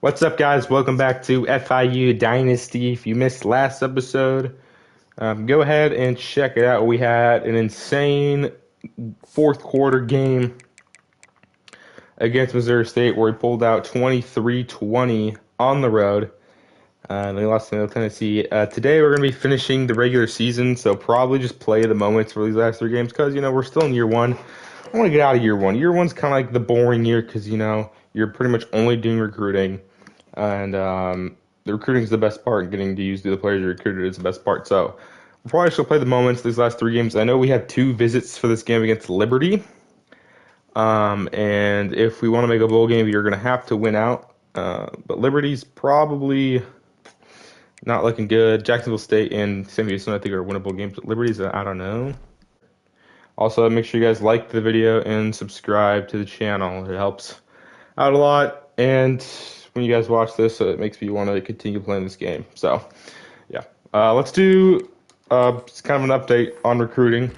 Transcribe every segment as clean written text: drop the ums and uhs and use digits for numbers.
What's up, guys? Welcome back to FIU Dynasty. If you missed last episode, go ahead and check it out. We had an insane fourth quarter game against Missouri State where we pulled out 23-20 on the road. They lost to Tennessee. Today we're going to be finishing the regular season, so probably just play the moments for these last three games because, we're still in year one. I want to get out of year one. Year one's kind of like the boring year because, you're pretty much only doing recruiting. And the recruiting is the best part, and getting to use the players you recruited is the best part. So we'll probably still play the moments these last three games. I know we have 2 visits for this game against Liberty. And if we want to make a bowl game, you're going to have to win out. But Liberty's probably not looking good. Jacksonville State and Sam Houston, I think, are winnable games. But Liberty's, I don't know. Also, make sure you guys like the video and subscribe to the channel. It helps out a lot. And when you guys watch this, it makes me want to continue playing this game. So, yeah. Let's do kind of an update on recruiting.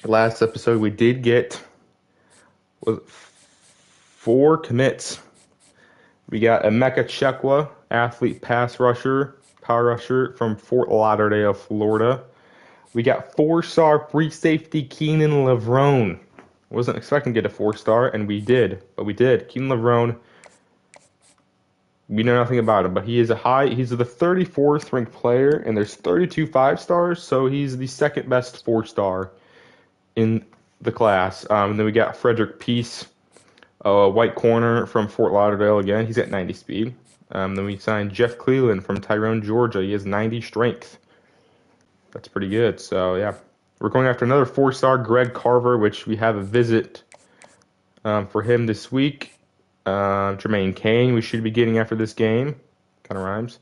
Last episode, we did get 4 commits. We got Emeka Chekwa, athlete power rusher from Fort Lauderdale, Florida. We got 4-star free safety Keenan Levrone. Wasn't expecting to get a 4-star, and we did. But we did. Keenan Levrone, we know nothing about him, but he's the 34th ranked player, and there's 32 5-stars, so he's the second best 4-star in the class. And then we got Frederick Peace, a white corner from Fort Lauderdale again. He's got 90 speed. Then we signed Jeff Cleland from Tyrone, Georgia. He has 90 strength. That's pretty good. So, yeah. We're going after another 4-star, Greg Carver, which we have a visit for him this week. Jermaine Kane, we should be getting after this game. Kind of rhymes.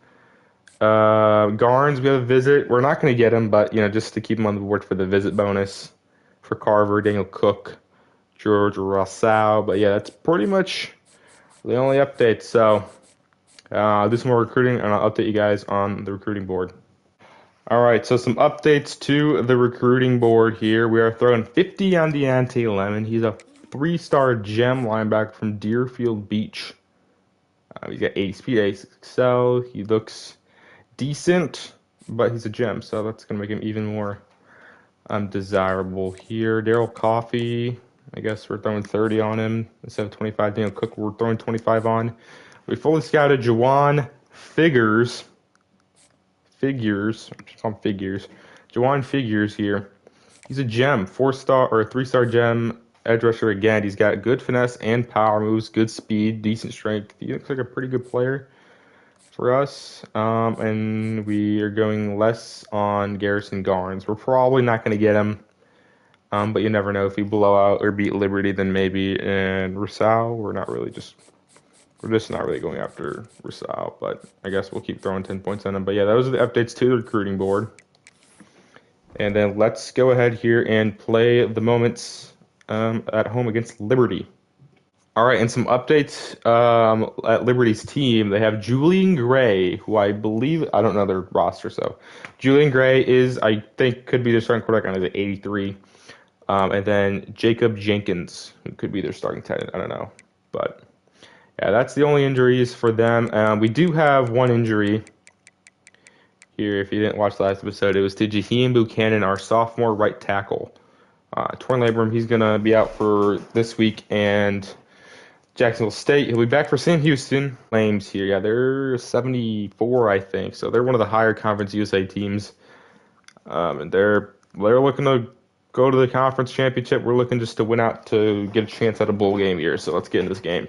Garnes, we have a visit. We're not going to get him, but, just to keep him on the board for the visit bonus for Carver, Daniel Cook, George Rousseau. But, yeah, that's pretty much the only updates. So, do some more recruiting, and I'll update you guys on the recruiting board. All right, so some updates to the recruiting board here. We are throwing 50 on Deontay Lemon. He's a 3-star gem linebacker from Deerfield Beach. He's got 80 speed, 86 excel. He looks decent, but he's a gem, so that's going to make him even more desirable here. Daryl Coffey, I guess we're throwing 30 on him instead of 25. Daniel Cook, we're throwing 25 on. We fully scouted Jawan Figures. Jawan Figures here. He's a gem, 4-star or a 3-star gem edge rusher again. He's got good finesse and power moves, good speed, decent strength. He looks like a pretty good player for us. And we are going less on Garrison Garnes. We're probably not going to get him, but you never know. If we blow out or beat Liberty, then maybe. And Rousseau, we're just not really going after Rousseau, but I guess we'll keep throwing 10 points on him. But yeah, those are the updates to the recruiting board. And then let's go ahead here and play the moments at home against Liberty. All right, and some updates at Liberty's team. They have Julian Gray, who I don't know their roster, so Julian Gray I think, could be their starting quarterback on the 83. And then Jacob Jenkins, who could be their starting tight end. I don't know, but yeah, that's the only injuries for them. We do have one injury here. If you didn't watch the last episode, it was to Jaheim Buchanan, our sophomore right tackle. Torn labrum. He's going to be out for this week. And Jacksonville State, he'll be back for Sam Houston. Flames here. Yeah, they're 74, I think. So they're one of the higher Conference USA teams. And they're looking to go to the conference championship. We're looking just to win out to get a chance at a bowl game here. So let's get into this game.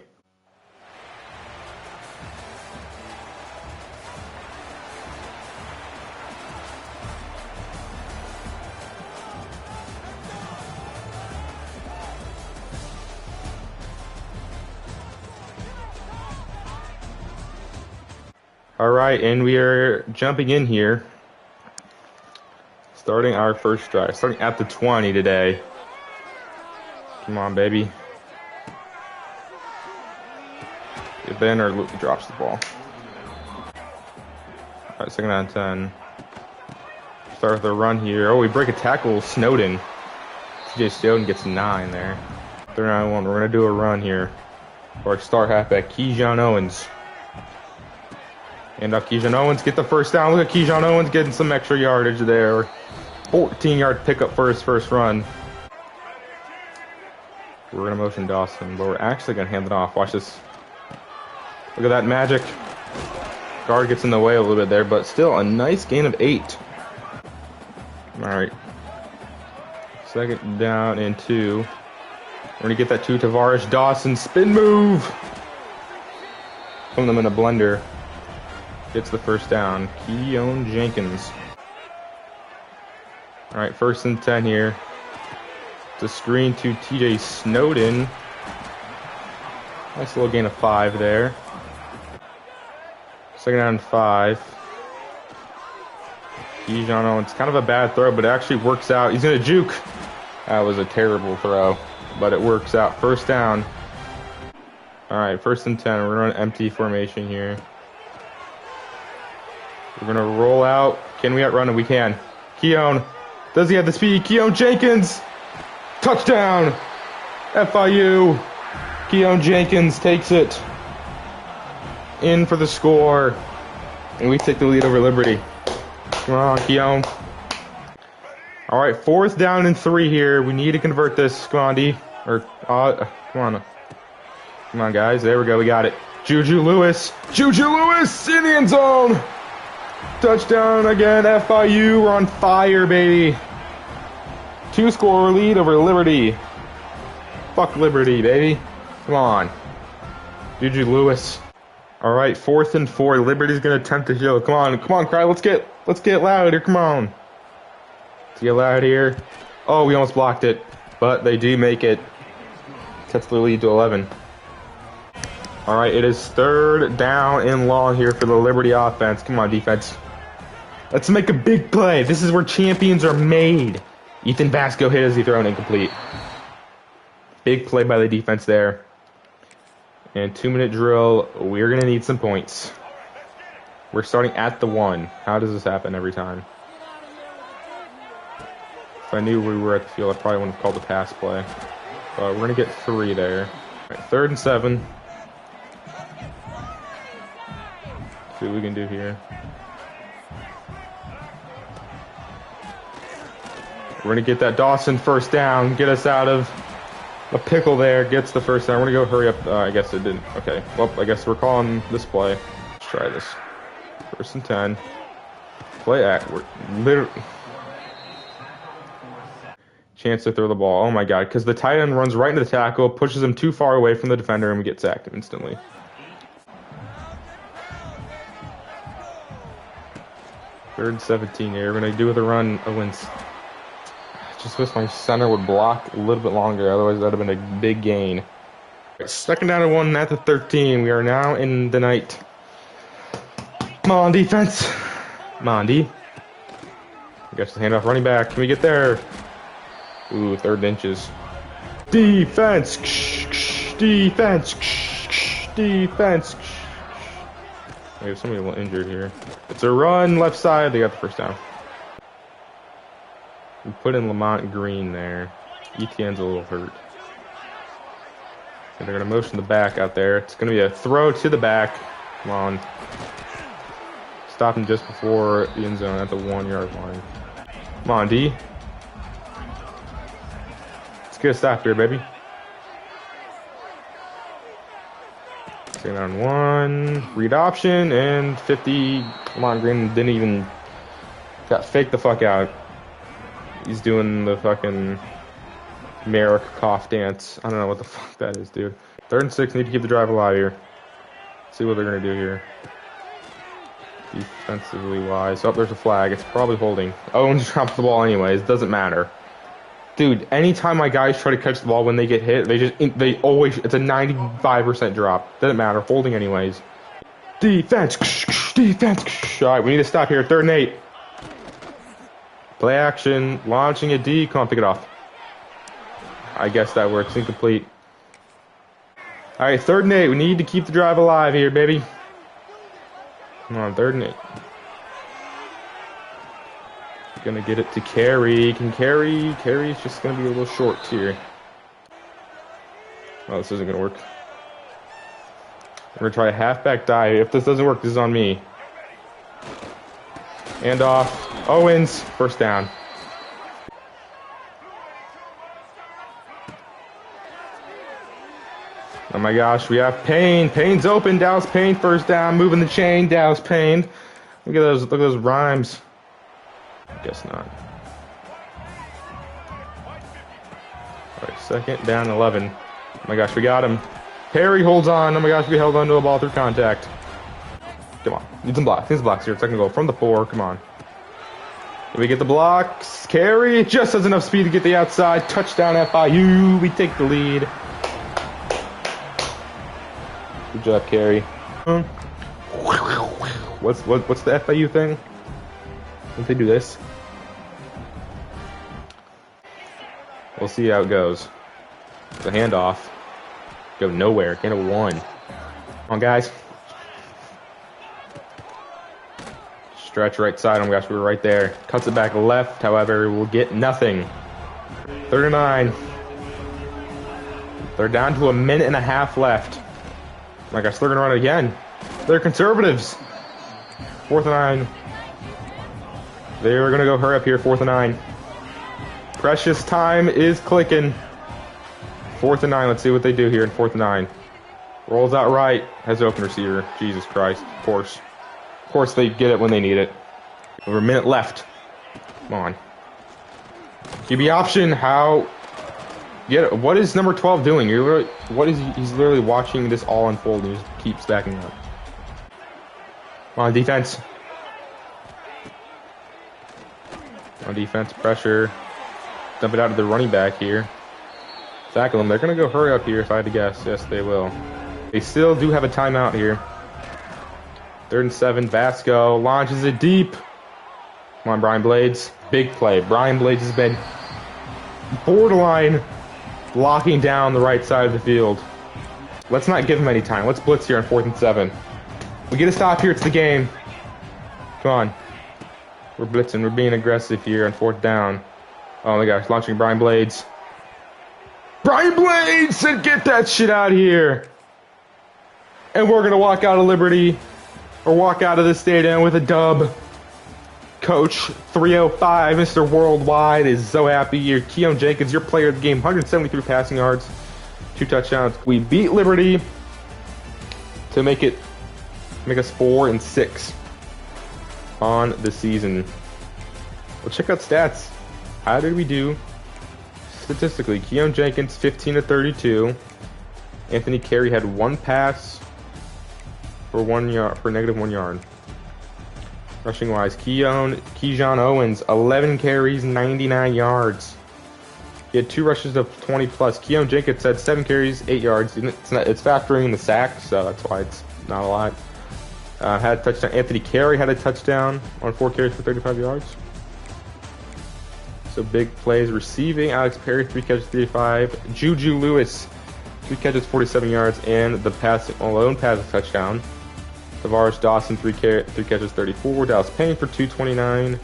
All right, and we are jumping in here, starting our first drive, starting at the 20 today. Come on, baby. Get Ben or Luke drops the ball. All right, second down 10. Start with a run here. Oh, we break a tackle, Snowden. TJ Snowden gets 9 there. 3-9-1, we're going to do a run here. Our star halfback, Keyshawn Owens. And up Keyshawn Owens, get the first down. Look at Keyshawn Owens getting some extra yardage there. 14-yard pickup for his first run. We're going to motion Dawson, but we're actually going to hand it off. Watch this. Look at that magic. Guard gets in the way a little bit there, but still a nice gain of 8. All right. 2nd down and 2. We're going to get that to Tavares Dawson. Spin move. Put them in a blender. Gets the first down. Keon Jenkins. All right, 1st and 10 here. It's a screen to TJ Snowden. Nice little gain of 5 there. 2nd down and 5. Keyshawn Owens, kind of a bad throw, but it actually works out. He's going to juke. That was a terrible throw, but it works out. 1st down. All right, 1st and 10. We're going to run empty formation here. We're going to roll out. Can we outrun him? We can. Keon. Does he have the speed? Keon Jenkins. Touchdown. FIU. Keon Jenkins takes it. In for the score. And we take the lead over Liberty. Come on, Keon. All right, 4th down and 3 here. We need to convert this. Come on, D. Or, come on. Come on, guys. There we go. We got it. Juju Lewis. Juju Lewis in the end zone. Touchdown again, FIU. We're on fire, baby. 2-score lead over Liberty. Fuck Liberty, baby. Come on. Juju Lewis. All right, 4th and 4. Liberty's gonna attempt to show. Come on, Cry. Let's get loud here. Come on. Let's get loud here. Oh, we almost blocked it, but they do make it. Cuts the lead to 11. All right, it is 3rd down and long here for the Liberty offense. Come on, defense. Let's make a big play. This is where champions are made. Ethan Vasco hit as he thrown incomplete. Big play by the defense there. And 2-minute drill. We're going to need some points. We're starting at the 1. How does this happen every time? If I knew we were at the field, I probably wouldn't have called the pass play. But we're going to get 3 there. All right, 3rd and 7. See what we can do here. We're going to get that Dawson first down. Get us out of a pickle there. Gets the first down. We're going to go hurry up. I guess it didn't. Okay. Well, I guess we're calling this play. Let's try this. 1st and 10. Play act. We're literally... Chance to throw the ball. Oh, my God. Because the tight end runs right into the tackle, pushes him too far away from the defender, and we get sacked instantly. Third and 17 here. We're going to do with a run. Owens. Just wish my center would block a little bit longer. Otherwise, that would have been a big gain. 2nd down and 1 at the 13. We are now in the night. Come on, defense. Come on, D. I guess the handoff running back. Can we get there? Ooh, 3rd inches. Defense. Defense. Defense. We have somebody a little injured here. It's a run left side. They got the first down. We put in Lamont Green there. ETN's a little hurt. And they're going to motion the back out there. It's going to be a throw to the back. Come on. Stop him just before the end zone at the 1-yard line. Come on, D. Let's get a stop here, baby. 2nd down 1. Read option and 50. Lamont Green didn't even... Got faked the fuck out. He's doing the fucking Merrick cough dance. I don't know what the fuck that is, dude. 3rd and 6, need to keep the drive alive here. See what they're going to do here. Defensively wise. Oh, there's a flag. It's probably holding. Owens drops the ball anyways. Doesn't matter. Dude, anytime my guys try to catch the ball when they get hit, they always, it's a 95% drop. Doesn't matter. Holding anyways. Defense. Defense. All right, we need to stop here. 3rd and 8. Play action, launching a D. Come on, pick it off. I guess that works. Incomplete. All right, 3rd and 8. We need to keep the drive alive here, baby. Come on, 3rd and 8. Gonna get it to Carey. Can Carey? Carey's just gonna be a little short here. Oh, this isn't gonna work. We're gonna try a halfback dive. If this doesn't work, this is on me. And off. Owens, first down. Oh my gosh, we have Payne. Payne's open. Dallas Payne, first down. Moving the chain. Dallas Payne. Look at those rhymes. I guess not. All right, second down, 11. Oh my gosh, we got him. Perry holds on. Oh my gosh, we held on to a ball through contact. Come on, need some blocks. Need some blocks here. Second goal from the 4. Come on. Did we get the blocks? Carey just has enough speed to get the outside. Touchdown FIU. We take the lead. Good job, Carey. What's the FIU thing? Don't they do this? We'll see how it goes. The handoff. Go nowhere. Gain of 1. Come on, guys. Stretch right side. Oh my gosh, we were right there. Cuts it back left. However, we'll get nothing. 39. They're down to a minute and a half left. Oh my gosh, they're gonna run it again. They're conservatives. 4th and 9. They're gonna go hurry up here. 4th and 9. Precious time is clicking. 4th and 9. Let's see what they do here in 4th and 9. Rolls out right. Has open receiver. Jesus Christ. Of course. Of course they get it when they need it. Over a minute left. Come on. QB option. How? Get it. What is number 12 doing? He's literally watching this all unfold and he just keeps backing up. Come on, defense. On defense, pressure. Dump it out to the running back here. Tackle them. They're going to go hurry up here if I had to guess. Yes, they will. They still do have a timeout here. 3rd and 7. Vasco launches it deep. Come on, Brian Blades. Big play. Brian Blades has been borderline locking down the right side of the field. Let's not give him any time. Let's blitz here on 4th and 7. We get a stop here. It's the game. Come on. We're blitzing. We're being aggressive here on 4th down. Oh my gosh. Launching Brian Blades. Brian Blades said, get that shit out of here. And we're going to walk out of Liberty. Or walk out of the stadium with a dub. Coach 305, Mr. Worldwide, is so happy. You're Keon Jenkins, your player of the game. 173 passing yards. 2 touchdowns. We beat Liberty to make us 4-6 on the season. Well, check out stats. How did we do statistically? Keon Jenkins, 15 of 32. Anthony Carey had 1 pass for -1 yard. Rushing wise, Keyshawn Owens, 11 carries, 99 yards. He had 2 rushes of 20 plus. Keon Jenkins had 7 carries, 8 yards. It's factoring in the sack, so that's why it's not a lot. Had a touchdown. Anthony Carey had a touchdown on 4 carries for 35 yards. So big plays. Receiving, Alex Perry, 3 catches, 35. Juju Lewis, 3 catches, 47 yards, and the lone pass touchdown. Tavares Dawson, 3 catches, 34. Dallas Payne for 229.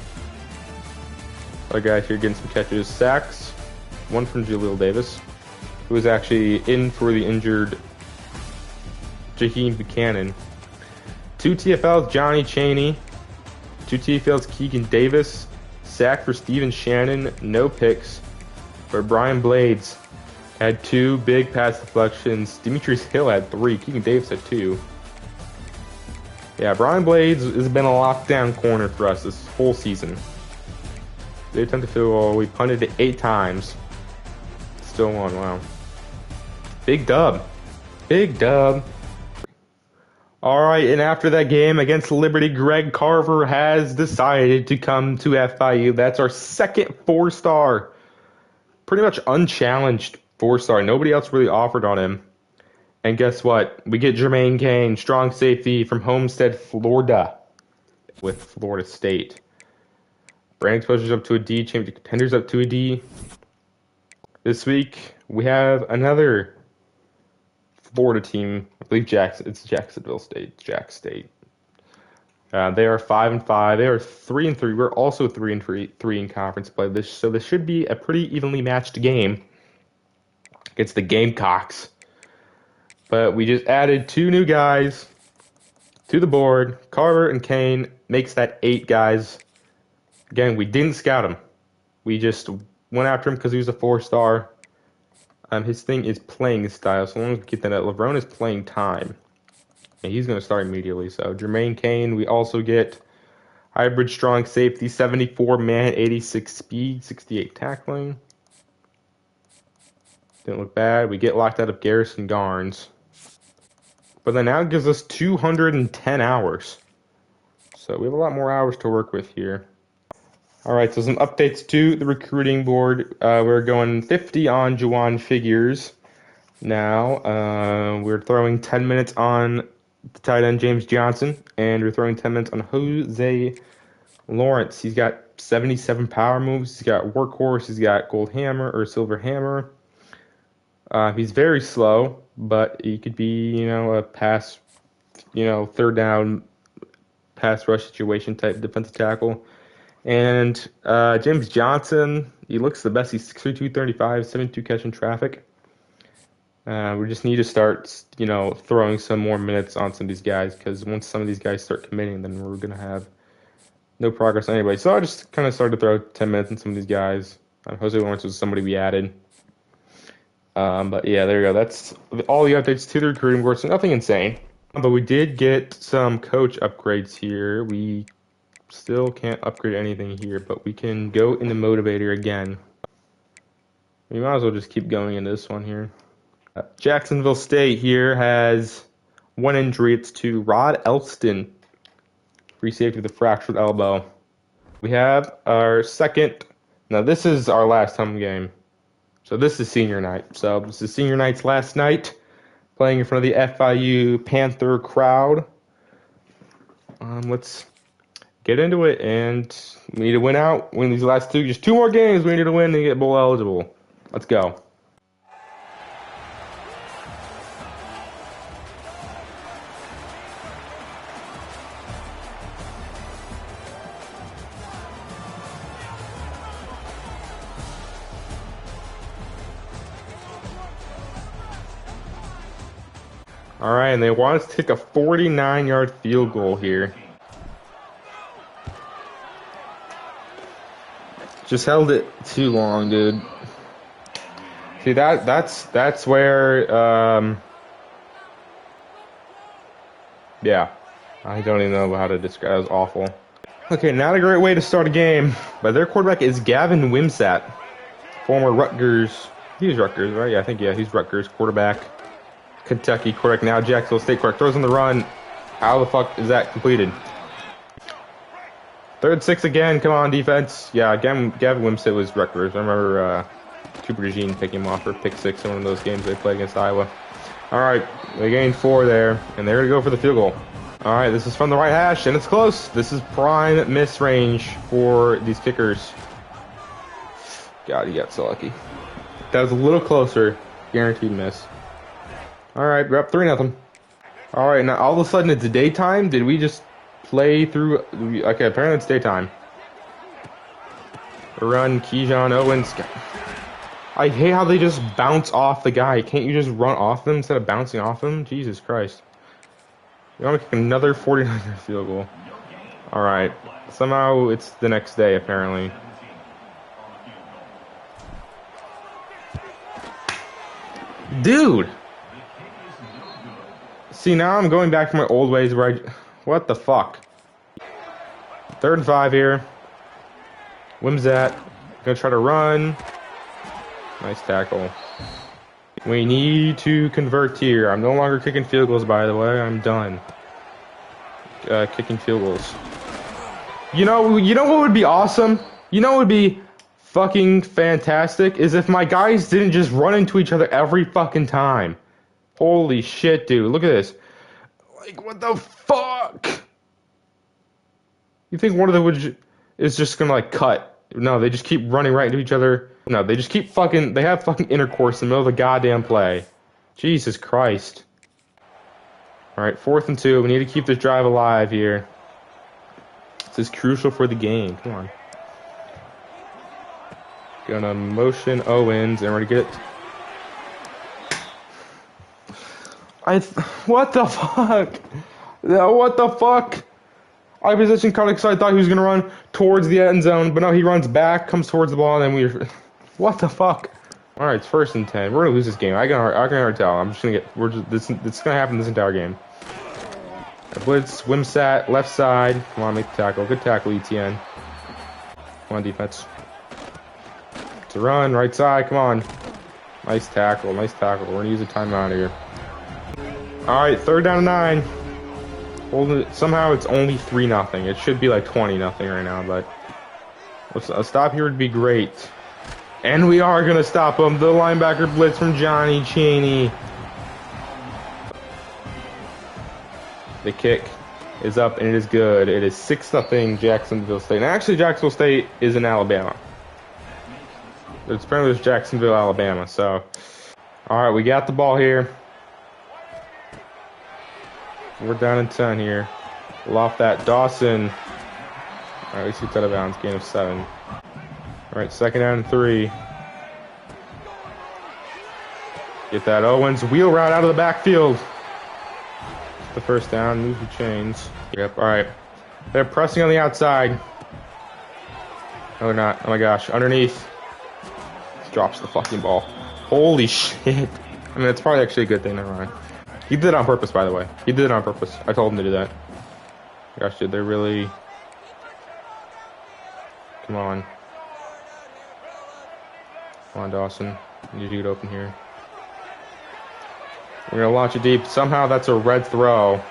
Other guys here getting some catches. Sacks, 1 from Jaleel Davis, who was actually in for the injured Jaheim Buchanan. 2 TFLs, Johnny Chaney. 2 TFLs, Keegan Davis. Sack for Steven Shannon. No picks. But Brian Blades had 2 big pass deflections. Demetrius Hill had 3. Keegan Davis had 2. Yeah, Brian Blades has been a lockdown corner for us this whole season. They attempted to field goal. We punted it 8 times. Still won. Wow. Big dub. Big dub. All right, and after that game against Liberty, Greg Carver has decided to come to FIU. That's our second 4-star. Pretty much unchallenged 4-star. Nobody else really offered on him. And guess what? We get Jermaine Kane, strong safety from Homestead, Florida, with Florida State. Brand exposure's up to a D, championship contenders up to a D. This week, we have another Florida team. I believe it's Jacksonville State. Jack State. They are 5-5. They are 3-3. We're also 3-3 in conference play. So this should be a pretty evenly matched game against the Gamecocks. But we just added 2 new guys to the board. Carver and Kane makes that 8, guys. Again, we didn't scout him. We just went after him because he was a 4-star. His thing is playing style, so long as we get that, LeBron is playing time. And he's going to start immediately. So Jermaine Kane, we also get hybrid strong safety, 74 man, 86 speed, 68 tackling. Didn't look bad. We get locked out of Garrison Garnes. But then now it gives us 210 hours. So we have a lot more hours to work with here. All right, so some updates to the recruiting board. We're going 50 on Juwan Figures now. We're throwing 10 minutes on the tight end James Johnson, and we're throwing 10 minutes on Jose Lawrence. He's got 77 power moves. He's got workhorse. He's got gold hammer or silver hammer. He's very slow, but he could be, a pass, third down pass rush situation type defensive tackle. And James Johnson, he looks the best. He's 6'3", 235, 72 catch in traffic. We just need to start, throwing some more minutes on some of these guys, because once some of these guys start committing, then we're going to have no progress anyway. So I just kind of started to throw 10 minutes on some of these guys. Jose Lawrence was somebody we added. But yeah, there you go. That's all the updates to the recruiting board. So nothing insane. But we did get some coach upgrades here. We still can't upgrade anything here, but we can go into motivator again. We might as well just keep going in this one here. Jacksonville State here has one injury. It's to Rod Elston, free safety with a fractured elbow. We have our second. Now this is our last home game. So this is senior night. So this is senior night's last night, playing in front of the FIU Panther crowd. Let's get into it, and we need to win these last two. Just 2 more games we need to win to get bowl eligible. Let's go. All right, and they want us to kick a 49-yard field goal here. Just held it too long, dude. See, that's where, yeah, I don't even know how to describe it. That was awful. Okay, not a great way to start a game, but their quarterback is Gavin Wimsatt, former Rutgers. He's Rutgers, right? Yeah, he's Rutgers quarterback. Kentucky quarterback, now Jacksonville State quarterback, throws on the run. How the fuck is that completed? 3rd 6 again, come on defense. Yeah, Gavin Wimsatt was Rutgers. I remember Cooper DeJean picking him off for pick 6 in one of those games they played against Iowa. All right, they gained 4 there, and they're going to go for the field goal. All right, this is from the right hash, and it's close. This is prime miss range for these kickers. God, he got so lucky. That was a little closer. Guaranteed miss. All right, we're up 3-0. All right, now all of a sudden it's daytime. Did we just play through? Okay, apparently it's daytime. Run, Keyshawn Owens. I hate how they just bounce off the guy. Can't you just run off them instead of bouncing off them? Jesus Christ. You want to kick another 49-yard field goal. All right. Somehow it's the next day, apparently. Dude! See, now I'm going back to my old ways where what the fuck? 3rd and 5 here. Wimsatt. Gonna try to run. Nice tackle. We need to convert here. I'm no longer kicking field goals, by the way. I'm done. Kicking field goals. You know what would be awesome? You know what would be fucking fantastic? Is if my guys didn't just run into each other every fucking time. Holy shit, dude. Look at this. Like, what the fuck? You think one of them is just gonna, like, cut? No, they just keep running right into each other. No, they just keep fucking... They have fucking intercourse in the middle of the goddamn play. Jesus Christ. Alright, 4th and 2. We need to keep this drive alive here. This is crucial for the game. Come on. Gonna motion Owens, and we're gonna get... What the fuck? What the fuck? I positioned cut because I thought he was gonna run towards the end zone, but no, he runs back, comes towards the ball, and then we. What the fuck? All right, it's 1st and 10. We're gonna lose this game. I can already tell. I'm just gonna get. We're just this. It's gonna happen this entire game. Blitz, swim sat, left side. Come on, make the tackle. Good tackle, ETN. Come on, defense. It's a run, right side. Come on. Nice tackle. Nice tackle. We're gonna use a timeout here. All right, 3rd down and 9. Somehow it's only 3-0. It should be like 20-0 right now, but a stop here would be great. And we are gonna stop him. The linebacker blitz from Johnny Chaney. The kick is up and it is good. It is 6-0 Jacksonville State. And actually, Jacksonville State is in Alabama. It's apparently Jacksonville, Alabama. So, all right, we got the ball here. We're down in 10 here. Off that Dawson. All right, let's get out of bounds. Gain of 7. All right, 2nd down and 3. Get that Owens wheel route out of the backfield. The 1st down, move the chains. Yep, all right. They're pressing on the outside. No, they're not. Oh my gosh, underneath. Drops the fucking ball. Holy shit. I mean, it's probably actually a good thing. Never mind. He did it on purpose, by the way. He did it on purpose. I told him to do that. Gosh, did they really... Come on. Come on, Dawson. I need you to get open here. We're going to launch it deep. Somehow that's a red throw.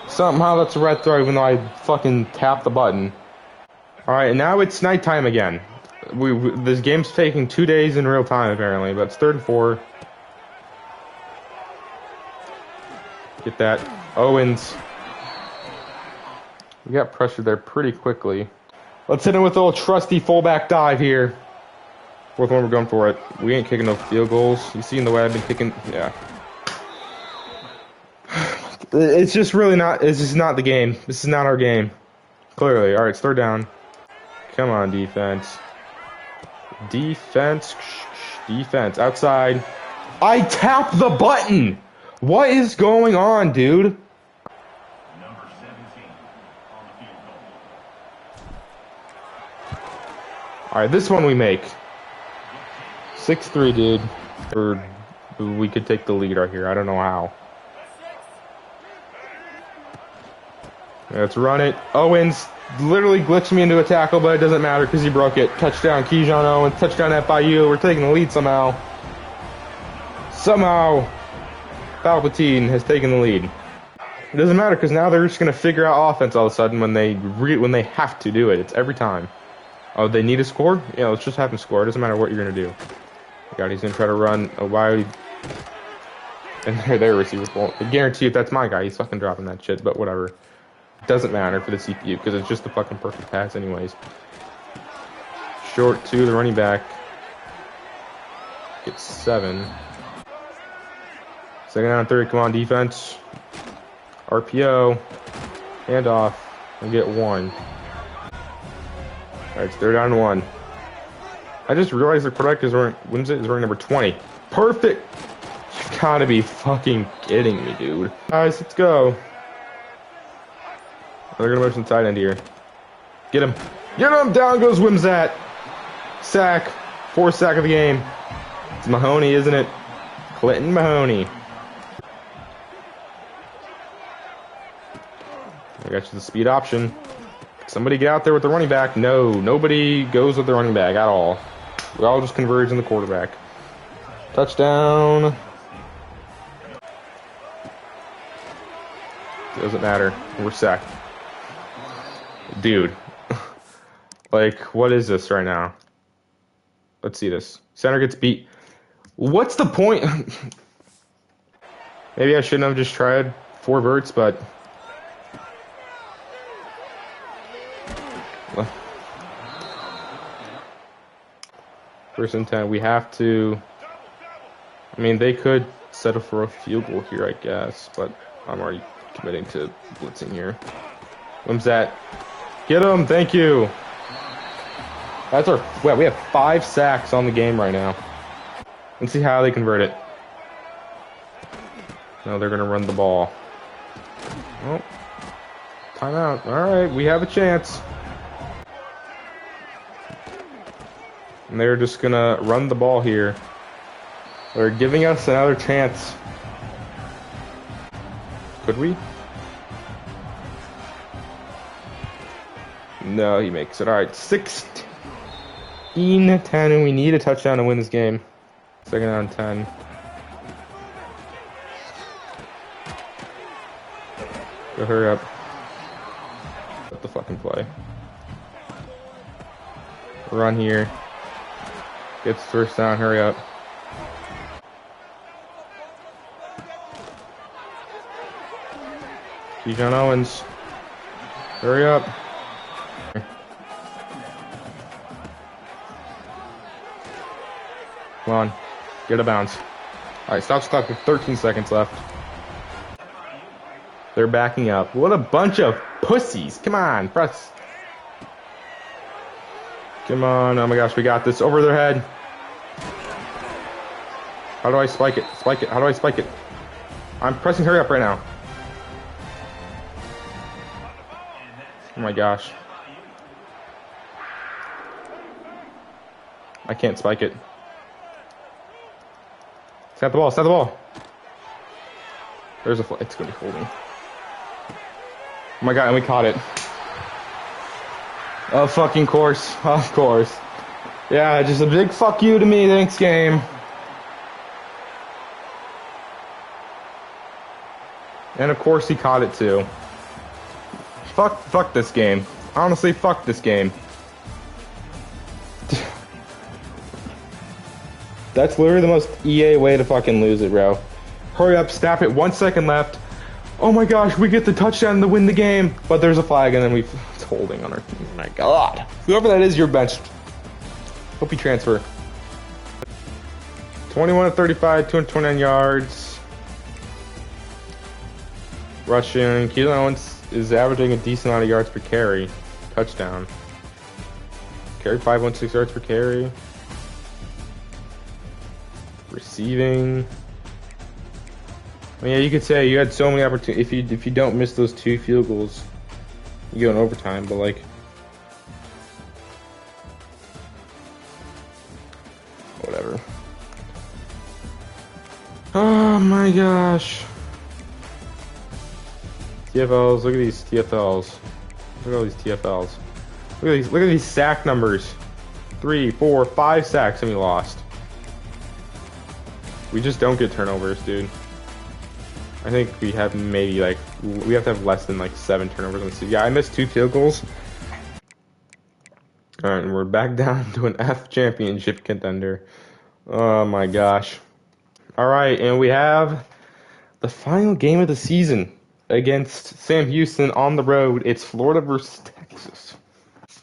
Somehow that's a red throw, even though I fucking tapped the button. Alright, and now it's nighttime again. This game's taking 2 days in real time, apparently, but it's 3rd and 4. Get that. Owens. We got pressured there pretty quickly. Let's hit him with a little trusty fullback dive here. 4th one, we're going for it. We ain't kicking no field goals. You see in the way I've been kicking? Yeah. It's just really not, it's just not the game. This is not our game. Clearly. All right, it's 3rd down. Come on, defense. Defense. Defense. Outside. I tapped the button! What is going on, dude? All right, this one we make. 6-3, dude. Or we could take the lead right here. I don't know how. Let's run it. Owens literally glitched me into a tackle, but it doesn't matter because he broke it. Touchdown, Keyshawn Owens. Touchdown, FIU. We're taking the lead somehow. Somehow, Palpatine has taken the lead. It doesn't matter because now they're just going to figure out offense all of a sudden when they have to do it. It's every time. Oh, they need a score? Yeah, let's just have them score. It doesn't matter what you're going to do. God, he's going to try to run a wide... And their receivers won't. I guarantee if that's my guy, he's fucking dropping that shit, but whatever. It doesn't matter for the CPU because it's just the fucking perfect pass anyways. Short to the running back. Gets 7. 2nd down and 3. Come on, defense. RPO. Hand off. And get 1. Alright, it's 3rd down and 1. I just realized the quarterback is wearing, is wearing number 20. Perfect! You gotta be fucking kidding me, dude. Guys, let's go. They're gonna motion tight end here. Get him. Get him! Down goes Wimsat. Sack. 4th sack of the game. It's Mahoney, isn't it? Clinton Mahoney. I got you the speed option. Somebody get out there with the running back. No, nobody goes with the running back at all. We all just converge in the quarterback. Touchdown. Doesn't matter. We're sacked. Dude. Like, what is this right now? Let's see this. Center gets beat. What's the point? Maybe I shouldn't have just tried 4 verts, but... First and 10, we have to... I mean, they could settle for a field goal here, I guess, but I'm already committing to blitzing here. When's that? Get him! Thank you! That's our... Wow, we have 5 sacks on the game right now. Let's see how they convert it. No, they're going to run the ball. Oh, timeout. All right, we have a chance. And they're just gonna run the ball here. They're giving us another chance. Could we? No, he makes it. All right, 16-10, and we need a touchdown to win this game. Second down 10. Go hurry up. Let the fucking play. Run here. Gets first down, hurry up. Keyshawn Owens. Hurry up. Come on. Get a bounce. Alright, stop clock with 13 seconds left. They're backing up. What a bunch of pussies. Come on, press. Come on. Oh my gosh, we got this. Over their head. How do I spike it? Spike it. How do I spike it? I'm pressing hurry up right now. Oh my gosh. I can't spike it. Snap the ball. Snap the ball. There's a flag. It's going to be holding. Oh my god, and we caught it. Of fucking course. Of course. Yeah, just a big fuck you to me. Thanks, game. And of course he caught it too. Fuck this game. Honestly, fuck this game. That's literally the most EA way to fucking lose it, bro. Hurry up, snap it. 1 second left. Oh my gosh, we get the touchdown to win the game. But there's a flag and then it's holding on our team. Oh my god. Whoever that is, you're benched. Hope you transfer. 21-35, 229 yards. Rushing. Keelan Owens is averaging a decent amount of yards per carry. Touchdown. Carry 5.16 yards per carry. Receiving. I mean, yeah, you could say you had so many opportunities. If you don't miss those 2 field goals, you go in overtime. But like, whatever. Oh my gosh. TFLs. Look at these TFLs. Look at all these TFLs. Look at these sack numbers. 3, 4, 5 sacks and we lost. We just don't get turnovers, dude. I think we have maybe like, we have to have less than like 7 turnovers on the season. Yeah, I missed 2 field goals. Alright, and we're back down to an F championship contender. Oh my gosh. Alright, and we have the final game of the season against Sam Houston on the road. It's Florida versus Texas.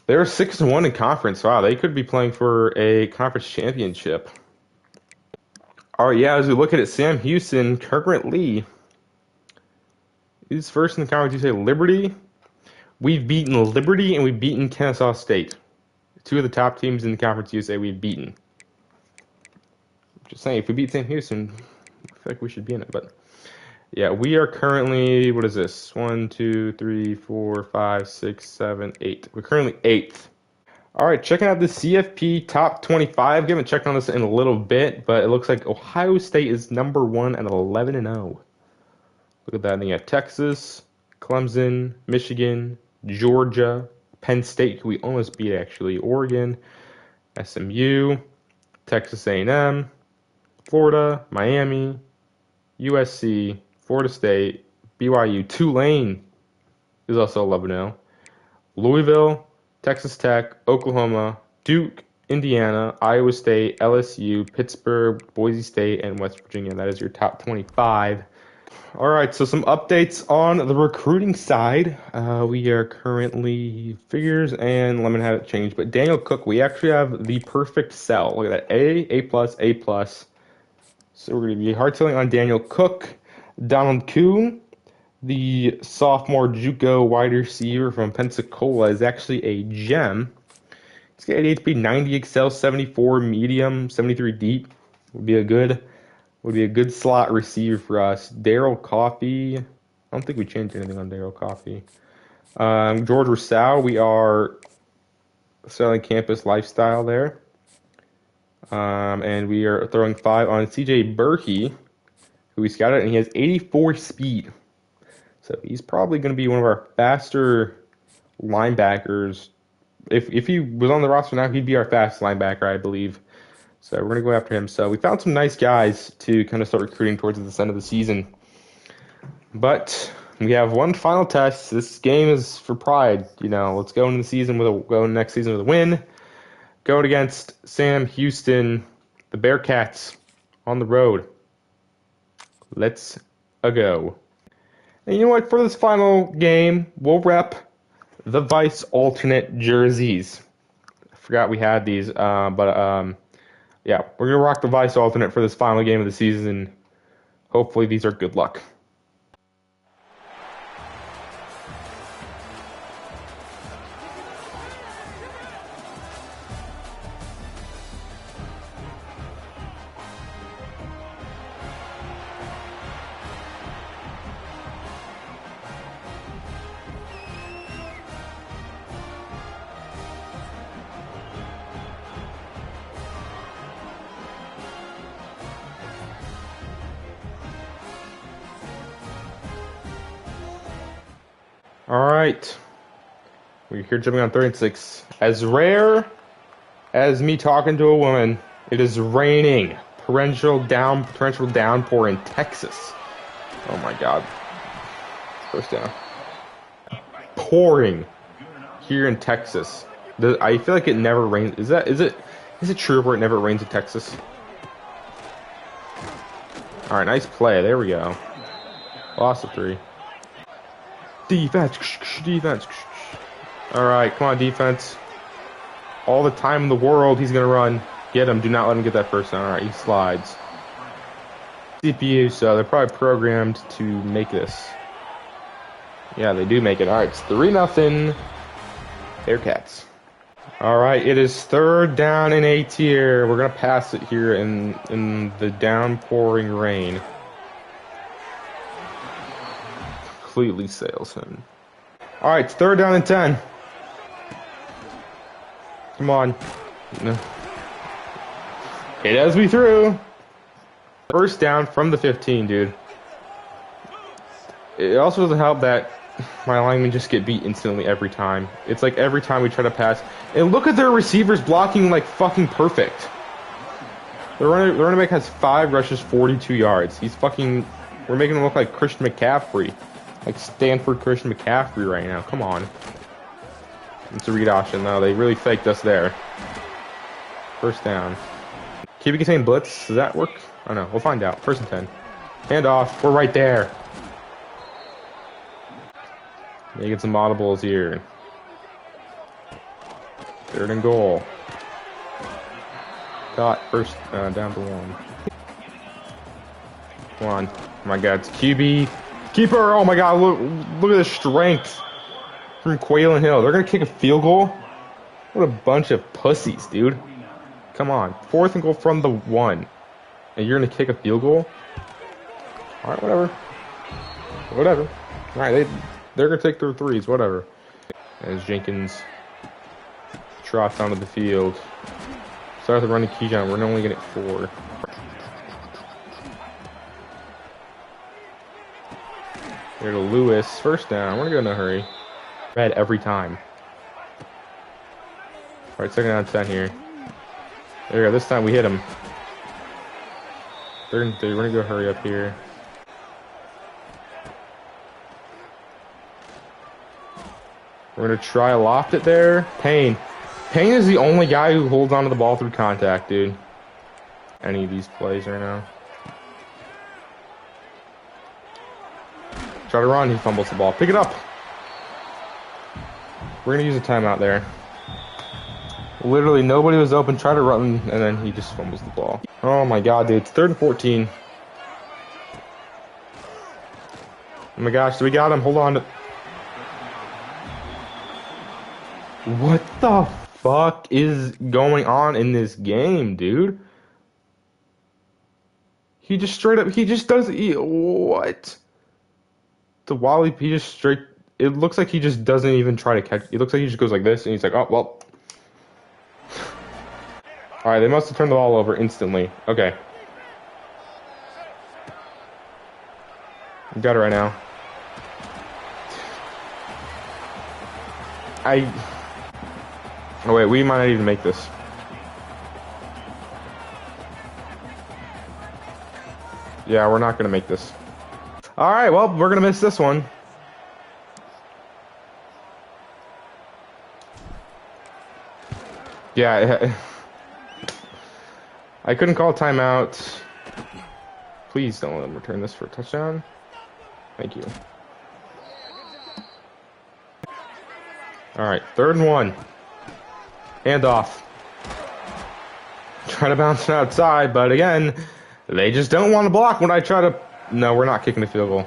They're 6-1 in conference. Wow, they could be playing for a conference championship. Alright, yeah, as we look at it, Sam Houston currently is first in the conference. You say Liberty. We've beaten Liberty and we've beaten Kennesaw State. 2 of the top teams in the Conference USA we've beaten. Just saying, if we beat Sam Houston, I feel like we should be in it. But yeah, we are currently, what is this? 1, 2, 3, 4, 5, 6, 7, 8. We're currently 8th. Alright, checking out the CFP top 25. We haven't checked on this in a little bit, but it looks like Ohio State is number 1 at 11-0. Look at that. And then you have Texas, Clemson, Michigan, Georgia, Penn State, who we almost beat actually, Oregon, SMU, Texas A&M, Florida, Miami, USC, Florida State, BYU, Tulane is also 11-0, Louisville, Texas Tech, Oklahoma, Duke, Indiana, Iowa State, LSU, Pittsburgh, Boise State, and West Virginia. That is your top 25. All right, so some updates on the recruiting side. We are currently figures, and let me have it changed. But Daniel Cook, we actually have the perfect sell. Look at that, A+, A+. So we're going to be hard selling on Daniel Cook. Donald Kuhn, the sophomore JUCO wide receiver from Pensacola, is actually a gem. He's got 88 speed, 90 excel, 74 medium, 73 deep. Would be a good slot receiver for us. Daryl Coffey, I don't think we changed anything on Daryl Coffee. George Rousseau, we are selling campus lifestyle there. And we are throwing 5 on CJ Berkey, who we scouted, and he has 84 speed. So he's probably going to be one of our faster linebackers. If he was on the roster now, he'd be our fastest linebacker, I believe. So we're going to go after him. So we found some nice guys to kind of start recruiting towards the end of the season. But we have one final test. This game is for pride. Let's go into the season go into next season with a win. Going against Sam Houston, the Bearcats, on the road. Let's go. And you know what? For this final game, we'll rep the Vice alternate jerseys. I forgot we had these, yeah, we're gonna rock the Vice alternate for this final game of the season. Hopefully, these are good luck. All right, we're here jumping on 36. As rare as me talking to a woman, it is raining. Torrential downpour in Texas. Oh my God. First down. Pouring here in Texas. I feel like it never rains. Is it true where it never rains in Texas? All right, nice play. There we go. Lost of 3. Defense. All right, come on, defense. All the time in the world, he's going to run. Get him. Do not let him get that first down. All right, he slides. CPU, so they're probably programmed to make this. Yeah, they do make it. All right, it's 3-0. Bearcats. All right, it is 3rd down and 8 here. We're going to pass it here in the downpouring rain. Completely sails him. All right, it's 3rd down and 10. Come on. It has me through. First down from the 15, dude. It also doesn't help that my linemen just get beat instantly every time. It's like every time we try to pass. And look at their receivers blocking like fucking perfect. The running back has 5 rushes, 42 yards. We're making him look like Christian McCaffrey. Like Stanford Christian McCaffrey right now. Come on. It's a read option. No, they really faked us there. First down. Keep it contained blitz. Does that work? Oh no, we'll find out. 1st and 10. Hand off. We're right there. Making some audibles here. 3rd and goal. Caught. First down to 1. Come on. Oh my God, it's QB. Keeper. Oh my God, look at the strength from Quaylen Hill. They're going to kick a field goal? What a bunch of pussies, dude. Come on. 4th and goal from the 1. And you're going to kick a field goal? All right, whatever. Whatever. All right, they're going to take their 3s, whatever. As Jenkins trots onto the field. Start the running key down. We're only going to get 4. Here to Lewis. 1st down. We're going to go in a hurry. Red every time. All right, 2nd down 10 here. There we go. This time we hit him. 3rd and 3. We're going to go hurry up here. We're going to try loft it there. Payne. Payne is the only guy who holds onto the ball through contact, dude. Any of these plays right now. Try to run. He fumbles the ball. Pick it up. We're going to use a timeout there. Literally nobody was open. Try to run, and then he just fumbles the ball. Oh my God, dude. It's 3rd and 14. Oh my gosh, we got him. Hold on. What the fuck is going on in this game, dude? He just straight up, what? the Wally, he just straight. It looks like he just doesn't even try to catch. It looks like he just goes like this, and he's like, oh well. All right, they must have turned the ball over instantly. Okay. Got it right now. Oh wait, we might not even make this. Yeah, we're not gonna make this. All right, well, we're gonna miss this one. Yeah, I couldn't call timeout. Please don't let him return this for a touchdown. Thank you. All right, 3rd and 1. Hand off. Try to bounce it outside, but again, they just don't want to block when I try to. No, we're not kicking the field goal.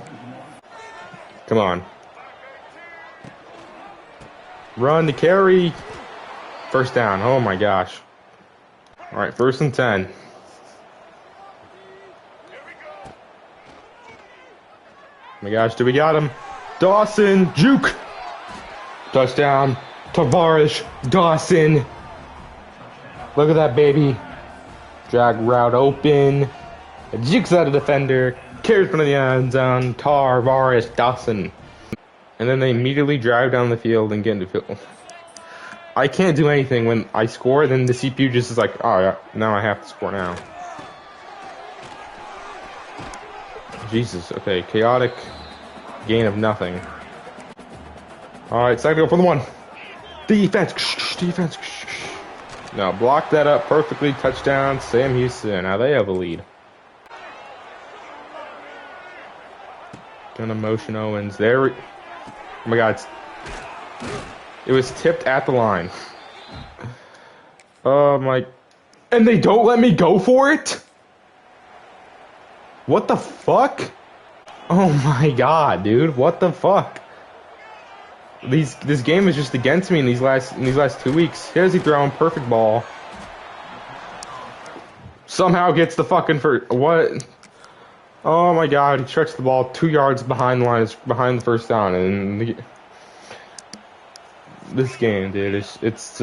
Come on. Run to carry. 1st down. Oh my gosh. All right, 1st and 10. Oh my gosh, do we got him? Dawson, juke. Touchdown. Tavares Dawson. Look at that baby. Drag route open. Jukes out a defender. Carries from the end zone. Tavares Dawson. And then they immediately drive down the field and get into field. I can't do anything when I score, then the CPU just is like, oh yeah, now I have to score now. Jesus, okay, chaotic gain of nothing. Alright, second go for the 1. Defense, defense. No, block that up perfectly, touchdown, Sam Houston. Now they have a lead. Gonna motion Owens. There. Oh my god, it was tipped at the line. Oh my. And they don't let me go for it? What the fuck? Oh my god, dude. What the fuck? This game is just against me in these last 2 weeks. Here's he throwing perfect ball. Somehow gets the fucking first. What? Oh my god, he stretched the ball 2 yards behind the line, behind the 1st down, and this game, dude, it's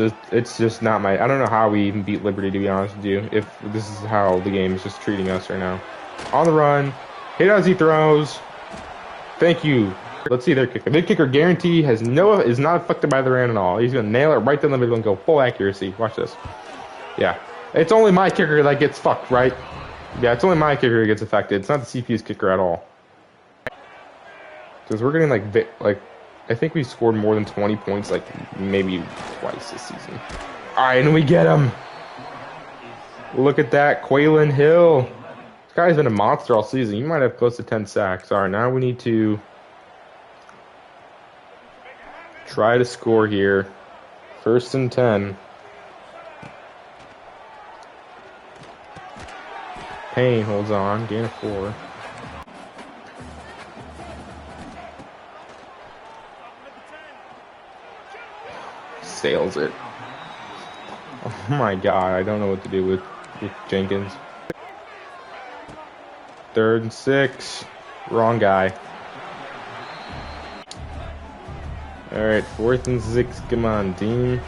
just not my. I don't know how we even beat Liberty, to be honest with you. If this is how the game is just treating us right now. On the run, hit as he throws. Thank you. Let's see their kicker. Their kicker guarantee is not affected by the ran at all. He's gonna nail it right down the middle and go full accuracy. Watch this. Yeah, it's only my kicker that gets fucked, right? Yeah, it's only my kicker that gets affected. It's not the CPU's kicker at all. Because we're getting like I think we scored more than 20 points like maybe twice this season. All right, and we get him. Look at that, Quaylen Hill. This guy's been a monster all season. He might have close to 10 sacks. All right, now we need to try to score here. 1st and 10. Payne holds on. Gain of 4. Sails it. Oh my god, I don't know what to do with Jenkins. 3rd and 6. Wrong guy. Alright, 4th and 6. Come on, team.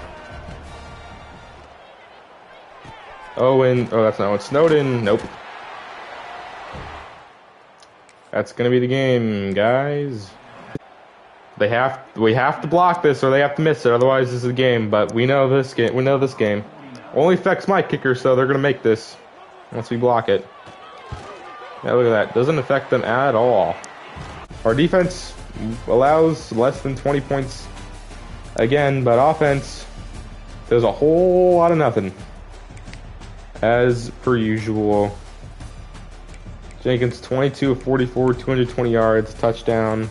Owen. Oh, that's not what. Snowden. Nope. That's gonna be the game, guys. We have to block this, or they have to miss it. Otherwise, this is a game. But we know this game. We know this game only affects my kicker, so they're gonna make this once we block it. Yeah, look at that. Doesn't affect them at all. Our defense allows less than 20 points again, but offense does a whole lot of nothing. As per usual. Jenkins 22 of 44, 220 yards, touchdown.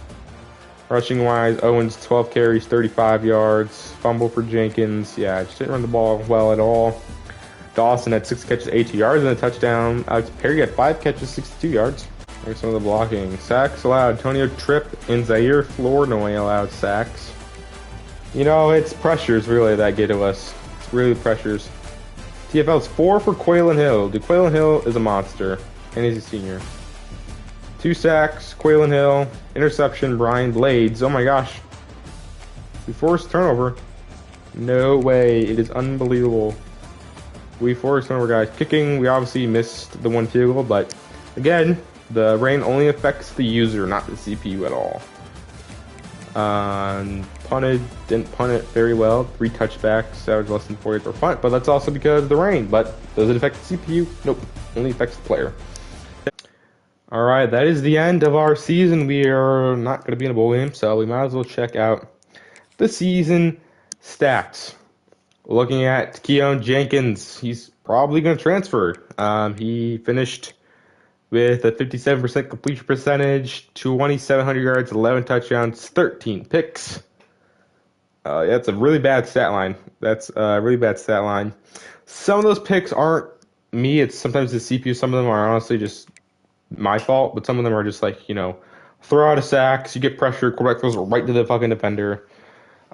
Rushing wise, Owens 12 carries, 35 yards. Fumble for Jenkins. Yeah, just didn't run the ball well at all. Dawson had 6 catches, 80 yards, and a touchdown. Alex Perry had 5 catches, 62 yards. There's some of the blocking. Sacks allowed. Antonio Tripp and Zaire Flournoy allowed sacks. You know, it's pressures really that get to us. It's really pressures. TFL's 4 for Quaylen Hill. Dude, Quaylen Hill is a monster, and he's a senior. 2 sacks, Quaylen Hill, interception, Brian Blades. Oh my gosh. We forced turnover. No way. It is unbelievable. We forced turnover, guys. Kicking, we obviously missed the one field goal, but again, the rain only affects the user, not the CPU at all. Punted, didn't punt it very well. 3 touchbacks, average less than 40 per punt, but that's also because of the rain. But does it affect the CPU? Nope, only affects the player. All right, that is the end of our season. We are not going to be in a bowl game, so we might as well check out the season stats. Looking at Keon Jenkins, he's probably going to transfer. He finished with a 57% completion percentage, 2,700 yards, 11 touchdowns, 13 picks. That's a really bad stat line. That's a really bad stat line. Some of those picks aren't me. It's sometimes the CPU. Some of them are honestly just my fault, but some of them are just like, throw out a sack, so you get pressure, quarterback throws right to the fucking defender.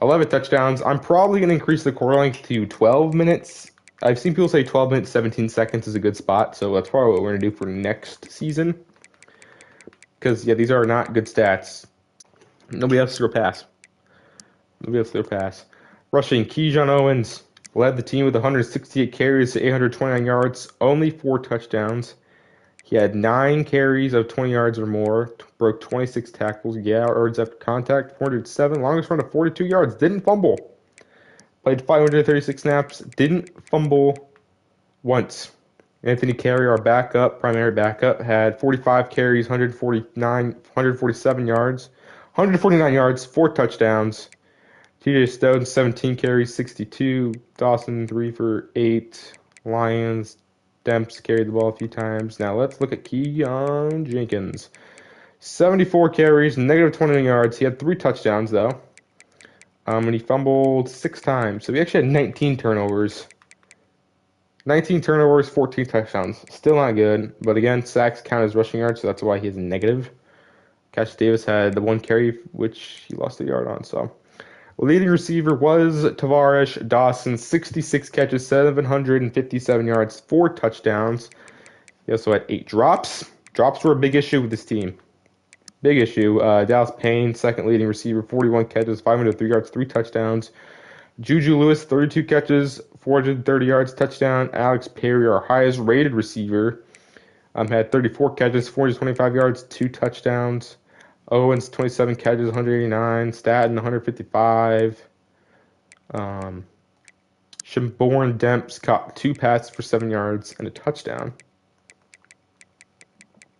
11 touchdowns. I'm probably going to increase the quarter length to 12 minutes. I've seen people say 12 minutes, 17 seconds is a good spot, so that's probably what we're going to do for next season. Because, yeah, these are not good stats. Nobody else threw a pass. Rushing, Keyshawn Owens led the team with 168 carries to 829 yards, only 4 touchdowns. He had 9 carries of 20 yards or more, broke 26 tackles, yards after contact, 407, longest run of 42 yards, didn't fumble. Played 536 snaps, didn't fumble once. Anthony Carey, our primary backup, had 45 carries, 147 yards, 4 touchdowns. TJ Stone, 17 carries, 62. Dawson, 3 for 8. Lions, Demps carried the ball a few times. Now let's look at Keon Jenkins. 74 carries, negative 20 yards. He had 3 touchdowns, though. And he fumbled 6 times. So he actually had 19 turnovers. 19 turnovers, 14 touchdowns. Still not good. But again, sacks count as rushing yards, so that's why he is negative. Cash Davis had the 1 carry, which he lost a yard on. So leading receiver was Tavarish Dawson, 66 catches, 757 yards, 4 touchdowns. He also had 8 drops. Drops were a big issue with this team. Big issue. Dallas Payne, second leading receiver, 41 catches, 503 yards, 3 touchdowns. Juju Lewis, 32 catches, 430 yards, touchdown. Alex Perry, our highest rated receiver, had 34 catches, 425 yards, 2 touchdowns. Owens, 27 catches, 189. Staten, 155. Shimborn Demps caught 2 passes for 7 yards and a touchdown.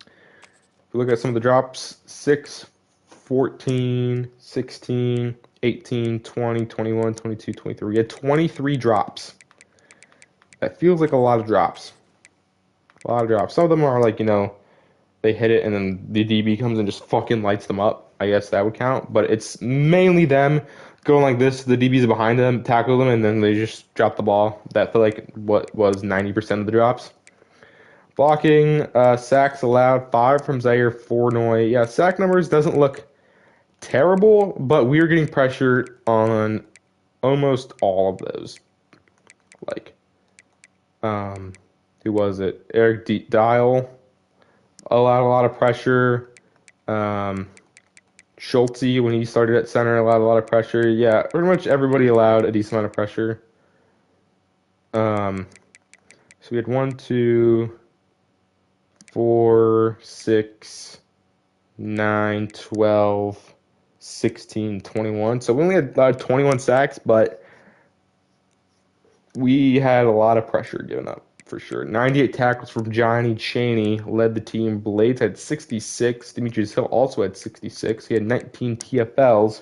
If we look at some of the drops, 6, 14, 16, 18, 20, 21, 22, 23. We had 23 drops. That feels like a lot of drops. Some of them are like, they hit it and then the DB comes and just fucking lights them up. I guess that would count. But it's mainly them going like this. The DBs are behind them, tackle them, and then they just drop the ball. That felt like what was 90% of the drops. Blocking, sacks allowed, 5 from Zaire Fornoy. Yeah, sack numbers doesn't look terrible, but we were getting pressure on almost all of those. Who was it? Eric Dial allowed a lot of pressure. Schulte, when he started at center, allowed a lot of pressure. Yeah, pretty much everybody allowed a decent amount of pressure. So we had 1, 2, 4, 6, 9, 12, 16, 21. So we only had 21 sacks, but we had a lot of pressure given up, for sure. 98 tackles from Johnny Chaney led the team. Blades had 66. Demetrius Hill also had 66. He had 19 TFLs.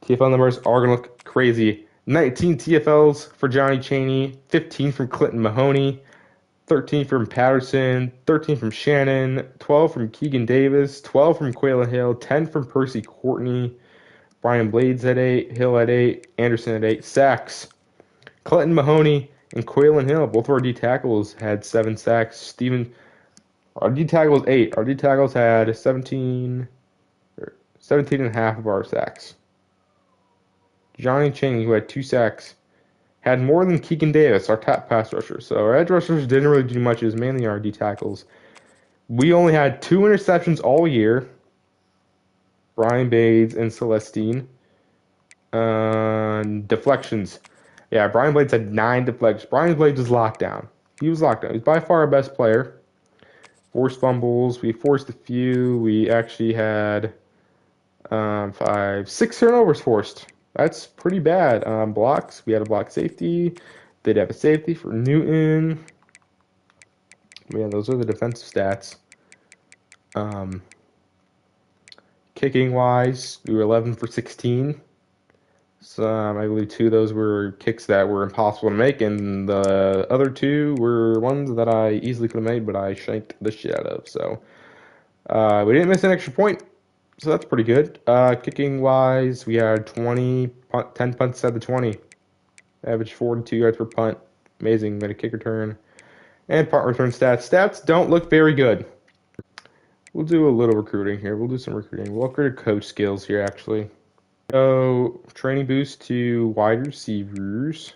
TFL numbers are going to look crazy. 19 TFLs for Johnny Chaney, 15 from Clinton Mahoney, 13 from Patterson, 13 from Shannon, 12 from Keegan Davis, 12 from Quaylen Hill, 10 from Percy Courtney. Brian Blades had 8, Hill had 8, Anderson had 8. Sacks. Clinton Mahoney and Quaylen Hill, both of our D tackles, had 7 sacks. Our D tackles 8. Our D tackles had 17 and a half of our sacks. Johnny Chaney, who had 2 sacks, had more than Keegan Davis, our top pass rusher. So our edge rushers didn't really do much. It was mainly our D tackles. We only had 2 interceptions all year. Brian Bates and Celestine. Deflections. Yeah, Brian Blades had 9 deflections. Brian Blades was locked down. He was locked down. He's by far our best player. Forced fumbles. We forced a few. We actually had 6 turnovers forced. That's pretty bad. Blocks. We had a block safety. Did have a safety for Newton. Yeah, those are the defensive stats. Kicking wise, we were 11 for 16. So I believe 2 of those were kicks that were impossible to make, and the other 2 were ones that I easily could have made, but I shanked the shit out of. So we didn't miss an extra point, so that's pretty good. Kicking wise, we had 10 punts out of the 20, average 42 yards per punt. Amazing, made a kick return, and punt return stats. Stats don't look very good. We'll do a little recruiting here. We'll do some recruiting. We'll upgrade our coach skills here, actually. So, training boost to wide receivers.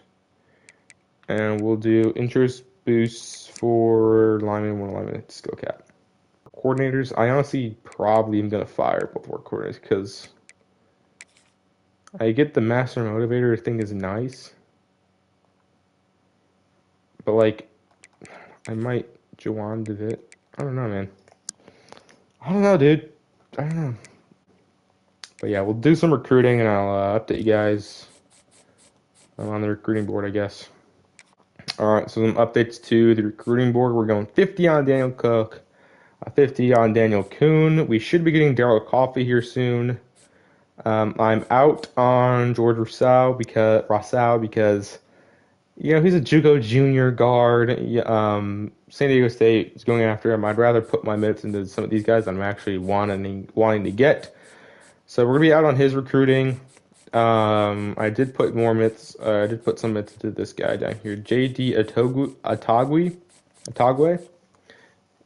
And we'll do interest boosts for lineman, 1 lineman, skill cap. Coordinators, I honestly probably am going to fire both of our coordinators because I get the master motivator thing is nice. But, like, I might Jawan DeVitt. I don't know, man. I don't know, dude. I don't know. But yeah, we'll do some recruiting, and I'll update you guys on the recruiting board, I guess. All right, so some updates to the recruiting board. We're going 50 on Daniel Cook, 50 on Daniel Kuhn. We should be getting Daryl Coffey here soon. I'm out on George Rousseau because he's a JUCO junior guard. San Diego State is going after him. I'd rather put my minutes into some of these guys I'm actually wanting to get. So we're gonna be out on his recruiting. I did put more myths. I did put some myths into this guy down here, JD Atagwe,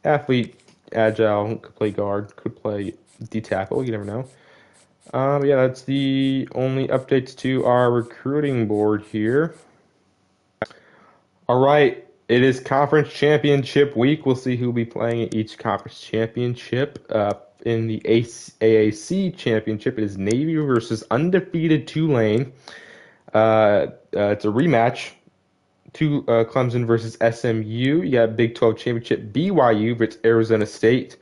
athlete, agile, could play guard, could play D tackle. You never know. Yeah, that's the only updates to our recruiting board here. All right, it is conference championship week. We'll see who will be playing at each conference championship. In the AAC championship, it is Navy versus undefeated Tulane. It's a rematch. Clemson versus SMU. You got Big 12 championship BYU versus Arizona State.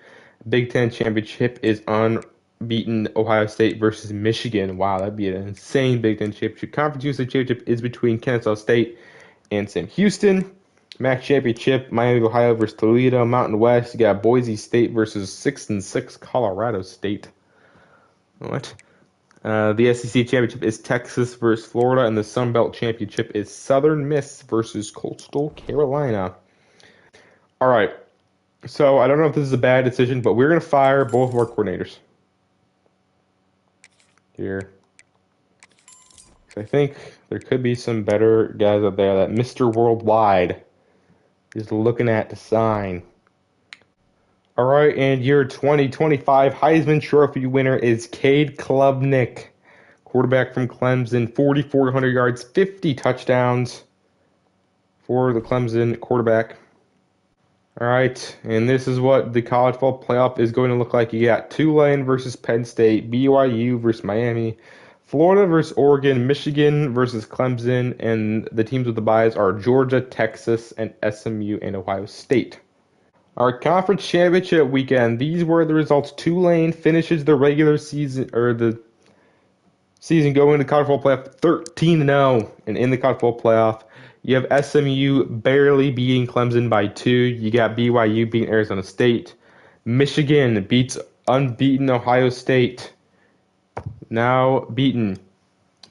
Big 10 championship is unbeaten Ohio State versus Michigan. Wow, that'd be an insane Big 10 championship. Conference USA championship is between Kennesaw State and Sam Houston. MAC championship, Miami of Ohio versus Toledo. Mountain West, you got Boise State versus 6-6 Colorado State. What? The SEC championship is Texas versus Florida, and the Sun Belt championship is Southern Miss versus Coastal Carolina. All right. So I don't know if this is a bad decision, but we're going to fire both of our coordinators. Here. I think there could be some better guys out there that Mr. Worldwide is looking at to sign. All right, and your 2025 Heisman Trophy winner is Cade Klubnik, quarterback from Clemson, 4,400 yards, 50 touchdowns for the Clemson quarterback. All right, and this is what the college football playoff is going to look like. You got Tulane versus Penn State, BYU versus Miami, Florida versus Oregon, Michigan versus Clemson, and the teams with the byes are Georgia, Texas, and SMU and Ohio State. Our conference championship weekend, these were the results. Tulane finishes the regular season, or the season going to the college football playoff 13-0, and in the college football playoff, you have SMU barely beating Clemson by 2. You got BYU beating Arizona State. Michigan beats unbeaten Ohio State, now beaten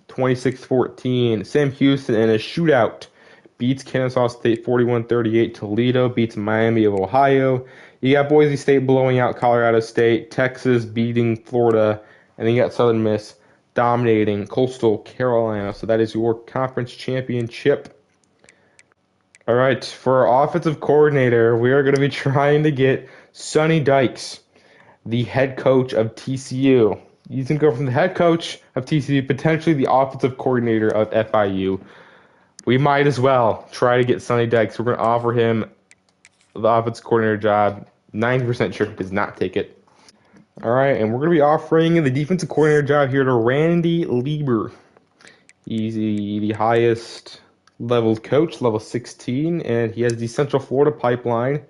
26-14. Sam Houston in a shootout beats Kennesaw State 41-38. Toledo beats Miami of Ohio. You got Boise State blowing out Colorado State. Texas beating Florida. And then you got Southern Miss dominating Coastal Carolina. So that is your conference championship. All right, for our offensive coordinator, we are going to be trying to get Sonny Dykes, the head coach of TCU. He's going to go from the head coach of TCU, potentially the offensive coordinator of FIU. We might as well try to get Sonny Dykes. We're going to offer him the offensive coordinator job. 90% sure he does not take it. All right, and we're going to be offering the defensive coordinator job here to Randy Lieber. He's the highest leveled coach, level 16, and he has the Central Florida pipeline,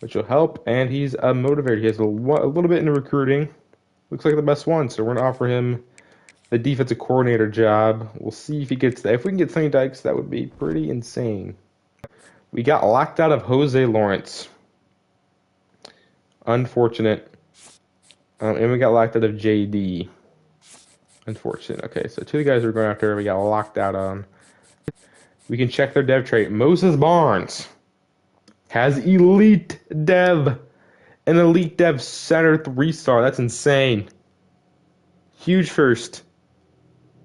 which will help. And he's a motivator. He has a little bit in recruiting. Looks like the best one, so we're going to offer him the defensive coordinator job. We'll see if he gets that. If we can get Sonny Dykes, that would be pretty insane. We got locked out of Jose Lawrence. Unfortunate. And we got locked out of JD. Unfortunate. Okay, so two of the guys we're going after, we got locked out on. We can check their dev trait. Moses Barnes has elite dev. An elite dev center 3-star. That's insane. Huge first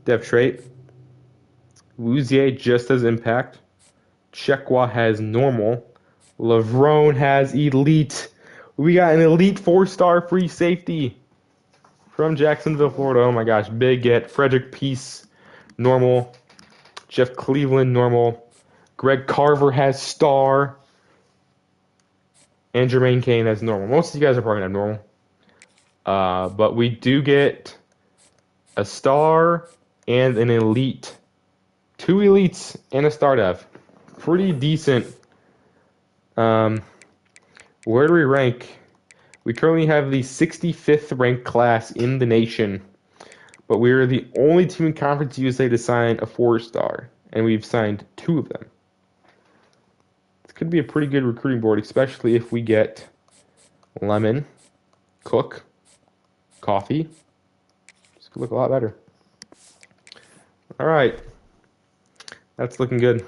dev trait. Louisier just has impact. Chekwa has normal. Lavrone has elite. We got an elite 4-star free safety from Jacksonville, Florida. Oh my gosh, big get. Frederick Peace, normal. Jeff Cleveland, normal. Greg Carver has star. And Jermaine Kane has normal. Most of you guys are probably going to have normal. But we do get a star and an elite. 2 elites and a star dev. Pretty decent. Where do we rank? We currently have the 65th ranked class in the nation, but we are the only team in Conference USA to sign a 4-star, and we've signed 2 of them. This could be a pretty good recruiting board, especially if we get Lemon, Cook, Coffee. This could look a lot better. All right. That's looking good.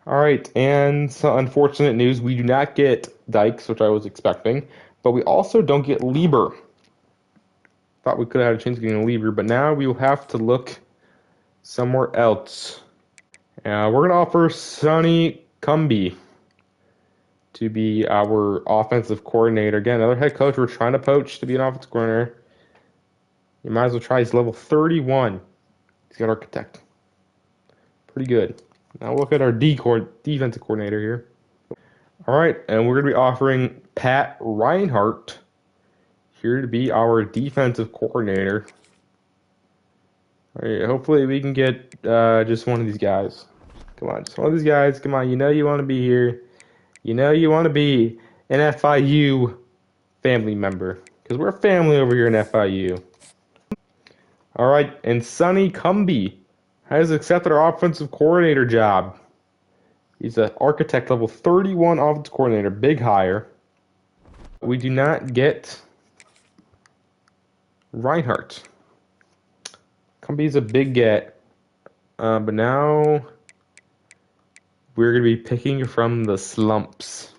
All right, and some unfortunate news. We do not get Dykes, which I was expecting, but we also don't get Lieber. Thought we could have had a chance of getting Lieber, but now we will have to look somewhere else. We're going to offer Sonny Cumbie to be our offensive coordinator. Again, another head coach we're trying to poach to be an offensive coordinator. You might as well try. He's level 31. He's got architect. Pretty good. Now look at our defensive coordinator here. All right, and we're going to be offering Pat Reinhardt here to be our defensive coordinator. All right, hopefully we can get just one of these guys. Come on, just one of these guys. Come on, you know you want to be here. You know you want to be an FIU family member because we're a family over here in FIU. All right, and Sonny Cumbie has accepted our offensive coordinator job. He's an architect level 31 offensive coordinator, big hire. We do not get Reinhardt. Cumbie's a big get, but now we're going to be picking from the slumps.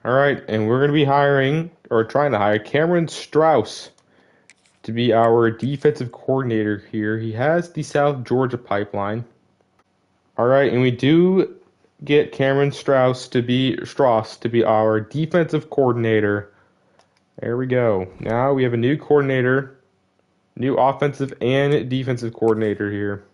All right, and we're going to be hiring, or trying to hire, Cameron Strauss to be our defensive coordinator here. He has the South Georgia pipeline. All right, and we do get Cameron Strauss to be our defensive coordinator. There we go. Now we have a new coordinator, new offensive and defensive coordinator here.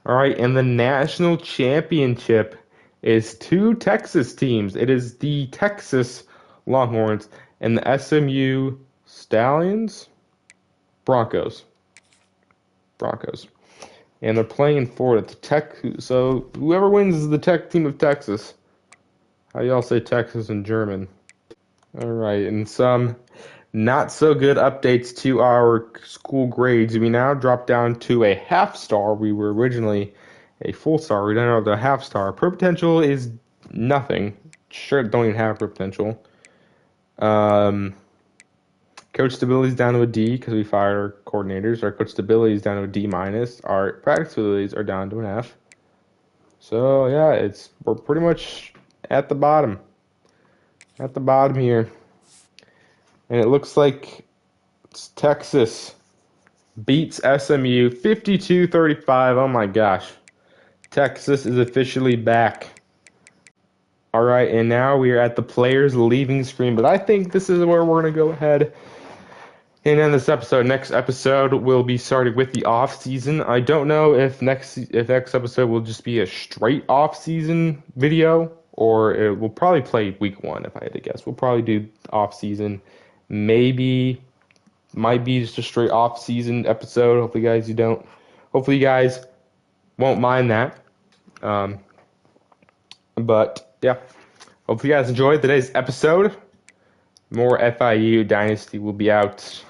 All right, and the national championship is 2 Texas teams. It is the Texas Longhorns and the SMU Stallions. Broncos. And they're playing in Florida. So whoever wins is the Tech team of Texas. How y'all say Texas in German? All right, and some not so good updates to our school grades. We now drop down to a half-star. We were originally a full-star. We now have the half-star. Pro potential is nothing. Sure, don't even have pro potential. Coach stability is down to a D because we fired our coordinators. Our coach stability is down to a D minus. Our practice abilities are down to an F. So yeah, we're pretty much at the bottom. At the bottom here. And it looks like Texas beats SMU 52-35. Oh my gosh. Texas is officially back. All right, and now we are at the players leaving screen. But I think this is where we're going to go ahead and end this episode. Next episode will be starting with the off season. I don't know if next episode will just be a straight off season video we'll probably play week 1 if I had to guess. We'll probably do off season. Maybe might be just a straight off season episode. Hopefully you guys won't mind that. But yeah, hope you guys enjoyed today's episode. More FIU Dynasty will be out.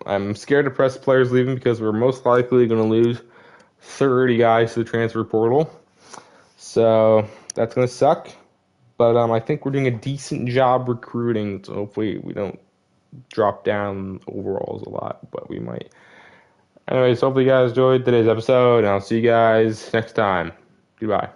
I'm scared to press players leaving because we're most likely going to lose 30 guys to the transfer portal. So that's going to suck. But I think we're doing a decent job recruiting. So hopefully we don't drop down overalls a lot, but we might. Anyways, hopefully you guys enjoyed today's episode, and I'll see you guys next time. Goodbye.